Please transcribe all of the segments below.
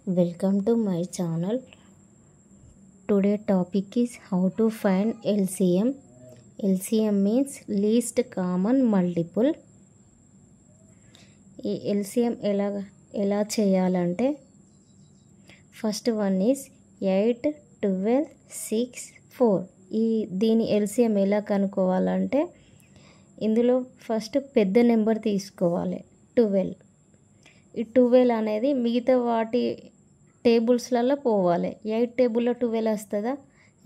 Welcome to my channel. Today topic is how to find LCM. LCM means least common multiple. ఈ LCM ఎలా చేయాలంటే first one is 8, 12, 6, 4. దీని LCM ఎలా కనుక్కోవాలంటే ఇందులో first పెద్ద number తీసుకోవాలి 12. ఈ 12 అనేది మిగతా వాటి టేబుల్స్లలో పోవాలి. 8 టేబుల్లో 12 వస్తుందా?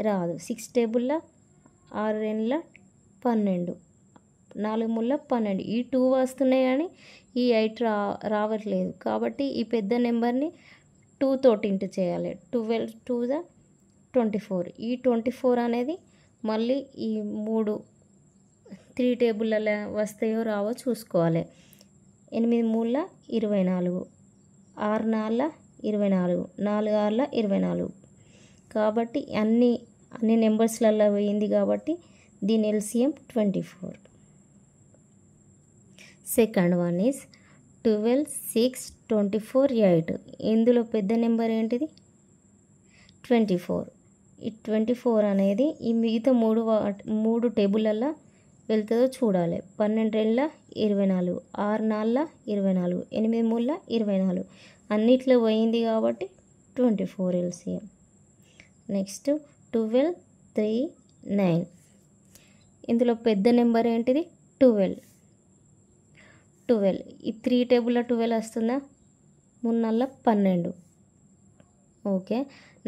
రాదు. 6 టేబుల్లో 6 2 12, 4 3 12. ఈ 2 వస్తున్నాయి కానీ ఈ 8 రావట్లేదు. కాబట్టి ఈ పెద్ద నెంబర్ని 2 తోటి ఇంటూ చేయాలి. 12 2 24. ఈ 24 అనేది మళ్ళీ ఈ 3 టేబుల్లలో వస్తాయో రావో చూసుకోవాలి. 8 3 24, 6 4 24, 4 6 24. కాబట్టి అన్ని నెంబర్స్లలో పోయింది కాబట్టి దీని LCM 24. Second one is 12, 6, 24, 8. ఇందులో పెద్ద నెంబర్ ఏంటిది? 24. ఈ 24 అనేది ఈ మిగతా మూడు టేబుల్లలో వెళ్తుందో చూడాలి. 12 2 24, 6 4 24, 8 3 24. అన్నిట్లో పోయింది కాబట్టి 24 LCM. నెక్స్ట్ 12, 3, 9. ఇందులో పెద్ద నెంబర్ ఏంటిది? 12. ఈ 3 టేబుల్లో 12 వస్తుందా? 3 12. ఓకే.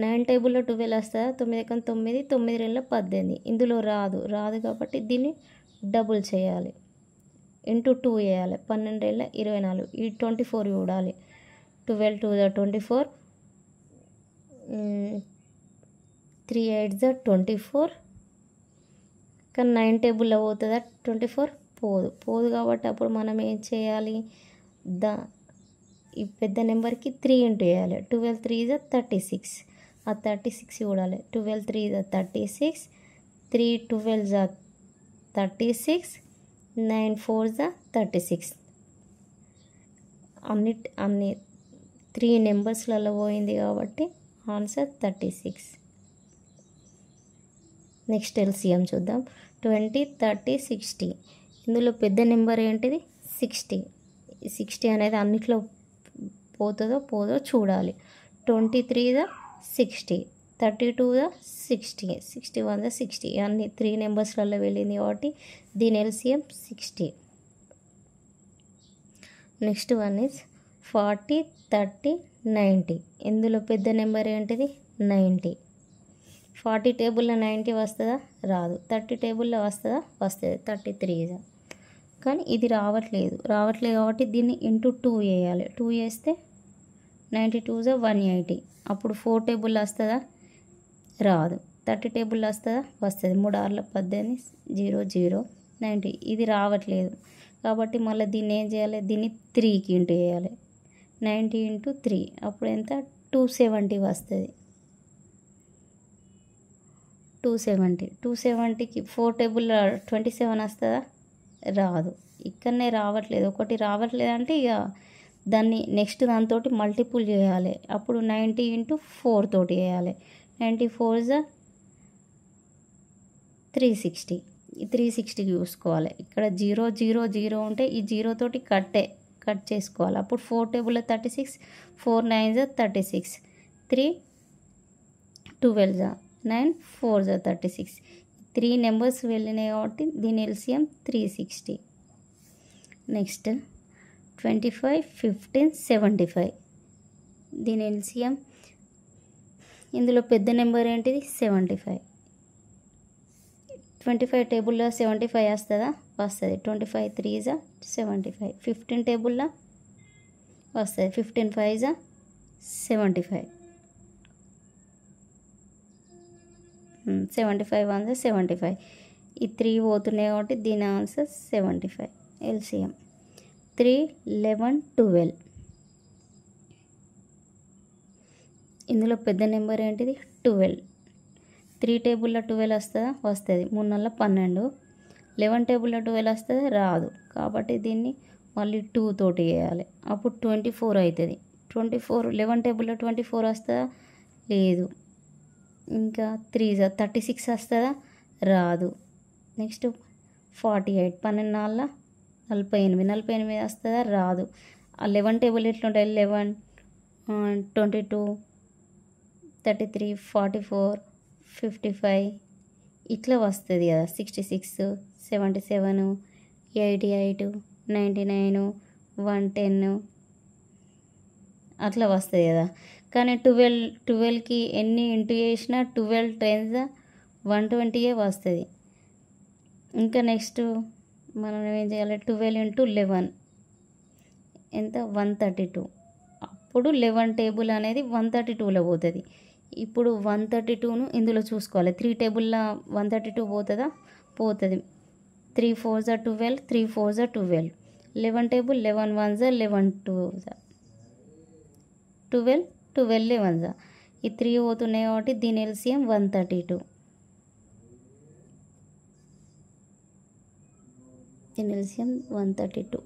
9 టేబుల్లో 12 వస్తుందా? 9 9, 9 2 18. ఇందులో రాదు కాబట్టి దీన్ని డబుల్ చేయాలి. ఇంటూ 2 వేయాలి. 12 2 24. ఈ 24 చూడాలి. 12 2 24, 3 8 24. కానీ 9 టేబుల్లో పోతుందా 24? పోదు కాబట్టి అప్పుడు మనం ఏం చేయాలి? ఈ పెద్ద నెంబర్కి 3 ఇంటూ వేయాలి. 12 3 36. ఆ 36 చూడాలి. 12 3 36, 3 12 36, 9 4 36. అన్ని 3 నెంబర్స్లలో పోయింది కాబట్టి ఆన్సర్ 36. నెక్స్ట్ LCM చూద్దాం. 20, 30, 60. ఇందులో పెద్ద నెంబర్ ఏంటిది? 60. 60 అనేది అన్నిట్లో పోదో చూడాలి. 23 60, 32 60, 61 60. అన్ని 3 నెంబర్స్లలో వెళ్ళింది కాబట్టి దీని LCM 60. Next one is 40, 30, 90. ఇందులో పెద్ద నెంబర్ ఏంటిది? 90. 40 టేబుల్లో 90 వస్తుందా? రాదు. 30 టేబుల్లో వస్తుందా? వస్తుంది. 33. కానీ ఇది రావట్లేదు కాబట్టి దీన్ని ఇంటూ 2 వేయాలి. 2 వేస్తే 92 180. అప్పుడు 4 టేబుల్లో వస్తుందా? రాదు. 30 టేబుల్లో వస్తుందా? వస్తుంది. 3 6 18, 0 0 90. ఇది రావట్లేదు కాబట్టి మళ్ళీ దీన్ని ఏం చేయాలి? దీన్ని 3కి ఇంటూ వేయాలి. 90 ఇంటూ 3 అప్పుడు ఎంత? 270 వస్తుంది. 270కి 4 టేబుల్లో 27 వస్తుందా? రాదు. ఇక్కడనే రావట్లేదు. ఒకటి రావట్లేదు అంటే ఇక దాన్ని నెక్స్ట్ దాంతో మల్టిపుల్ చేయాలి. అప్పుడు 90 ఇంటూ 4 తోటి వేయాలి. 94 360. ఈ 360కి చూసుకోవాలి. ఇక్కడ 0 0 0 ఉంటే ఈ 0 తోటి కట్ చేసుకోవాలి. అప్పుడు 4 టేబుల్లో 36, 4 9 36, 3 12 9 4 36. 3 నెంబర్స్ వెళ్ళినాయి కాబట్టి దీని LCM 360. నెక్స్ట్ 25, 15, 75. దీని LCM ఇందులో పెద్ద నెంబర్ ఏంటిది? 75. 25 టేబుల్లో 75 వస్తుందా? వస్తుంది. 25 3 75. 15 టేబుల్లో వస్తుంది. 15 5 75. 75 1 75. ఈ 3 పోతున్నాయి కాబట్టి దీని ఆన్సర్ 75. LCM 3 11 12. ఇందులో పెద్ద నెంబర్ ఏంటిది? 12. 3 టేబుల్లో 12 వస్తుందా? వస్తుంది. 3 12. 11 టేబుల్లో 12 వస్తుందా? రాదు. కాబట్టి దీన్ని మళ్ళీ 2 తోటి వేయాలి. అప్పుడు 24 అవుతుంది. 24 11 టేబుల్లో 24 వస్తుందా? లేదు. ఇంకా 3 36 వస్తుందా? రాదు. నెక్స్ట్ 48 12 4 48 48 వస్తుందా? రాదు. ఆ 11 టేబుల్ ఎట్లుంటాయి? 11 22 33 44 55 ఇట్లా వస్తుంది కదా. 66 77 88 99 110 అట్లా వస్తుంది కదా. కానీ 12కి ఎన్ని ఇంటూ చేసినా 12 టైమ్స్ 120 వస్తుంది. ఇంకా నెక్స్ట్ మనం ఏం చేయాలి? 12 ఇంటూ 11 ఎంత? 132. అప్పుడు 11 టేబుల్ అనేది 132లో పోతుంది. ఇప్పుడు 132ను ఇందులో చూసుకోవాలి. 3 టేబుల్లో 132 పోతుందా? పోతుంది. 3 4 12 3 4 12. 11 టేబుల్ 11 1 11 2 12 12 11 ఈ 3 పోతున్నాయి కాబట్టి దీని ఎల్సిఎం 132. దీని ఎల్సిఎం 132.